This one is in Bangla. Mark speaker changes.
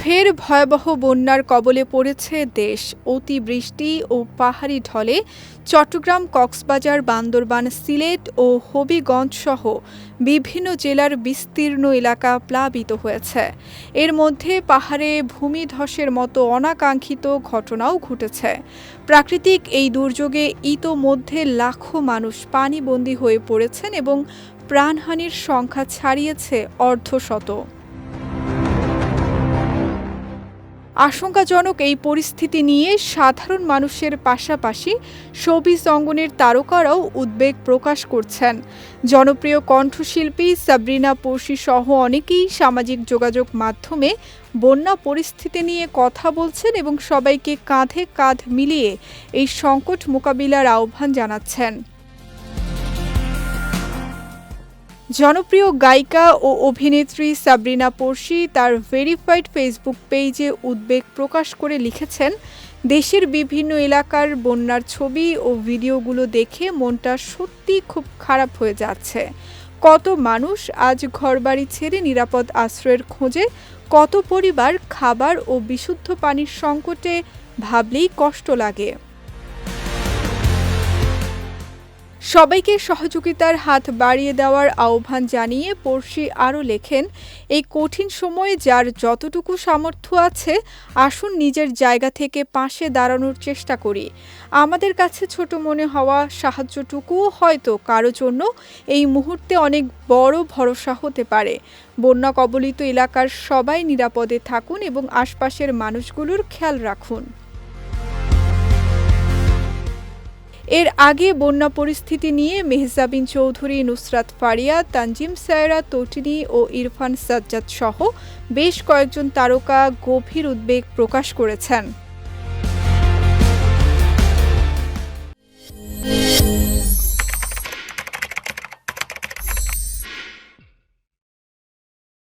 Speaker 1: ফের ভয়াবহ বন্যার কবলে পড়েছে দেশ। অতিবৃষ্টি ও পাহাড়ি ঢলে চট্টগ্রাম, কক্সবাজার, বান্দরবান, সিলেট ও হবিগঞ্জ সহ বিভিন্ন জেলার বিস্তীর্ণ এলাকা প্লাবিত হয়েছে। এর মধ্যে পাহাড়ে ভূমিধসের মতো অনাকাঙ্ক্ষিত ঘটনাও ঘটেছে। প্রাকৃতিক এই দুর্যোগে ইতোমধ্যে লাখো মানুষ পানিবন্দী হয়ে পড়েছেন এবং প্রাণহানির সংখ্যা ছাড়িয়েছে অর্ধশত। আশঙ্কাজনক এই পরিস্থিতি নিয়ে সাধারণ মানুষের পাশাপাশি শোবিজ অঙ্গনের তারকারাও উদ্বেগ প্রকাশ করছেন। জনপ্রিয় কণ্ঠশিল্পী সাবরিনা পড়শি সহ অনেকেই সামাজিক যোগাযোগ মাধ্যমে বন্যা পরিস্থিতি নিয়ে কথা বলছেন এবং সবাইকে কাঁধে কাঁধ মিলিয়ে এই সংকট মোকাবিলার আহ্বান জানাচ্ছেন। জনপ্রিয় গায়িকা ও অভিনেত্রী সাবরিনা পড়শি তার ভেরিফাইড ফেসবুক পেজে উদ্বেগ প্রকাশ করে লিখেছেন, দেশের বিভিন্ন এলাকার বন্যার ছবি ও ভিডিওগুলো দেখে মনটা সত্যি খুব খারাপ হয়ে যাচ্ছে। কত মানুষ আজ ঘরবাড়ি ছেড়ে নিরাপদ আশ্রয়ের খোঁজে, কত পরিবার খাবার ও বিশুদ্ধ পানির সংকটে ভাবলেই কষ্ট লাগে। সবাইকে সহযোগিতার হাত বাড়িয়ে দেওয়ার আহ্বান জানিয়ে পড়শি আরও লেখেন, এই কঠিন সময়ে যার যতটুকু সামর্থ্য আছে আসুন নিজের জায়গা থেকে পাশে দাঁড়ানোর চেষ্টা করি। আমাদের কাছে ছোট মনে হওয়া সাহায্যটুকুও হয়তো কারো জন্য এই মুহূর্তে অনেক বড় ভরসা হতে পারে। বন্যা কবলিত এলাকার সবাই নিরাপদে থাকুন এবং আশপাশের মানুষগুলোর খেয়াল রাখুন। এর আগে বন্যা পরিস্থিতি নিয়ে মেহজাবিন চৌধুরী, নুসরাত ফারিয়া, তানজিম সায়রা, তটিনী ও ইরফান সাজ্জাদ সহ বেশ কয়েকজন তারকা গভীর উদ্বেগ প্রকাশ করেছেন।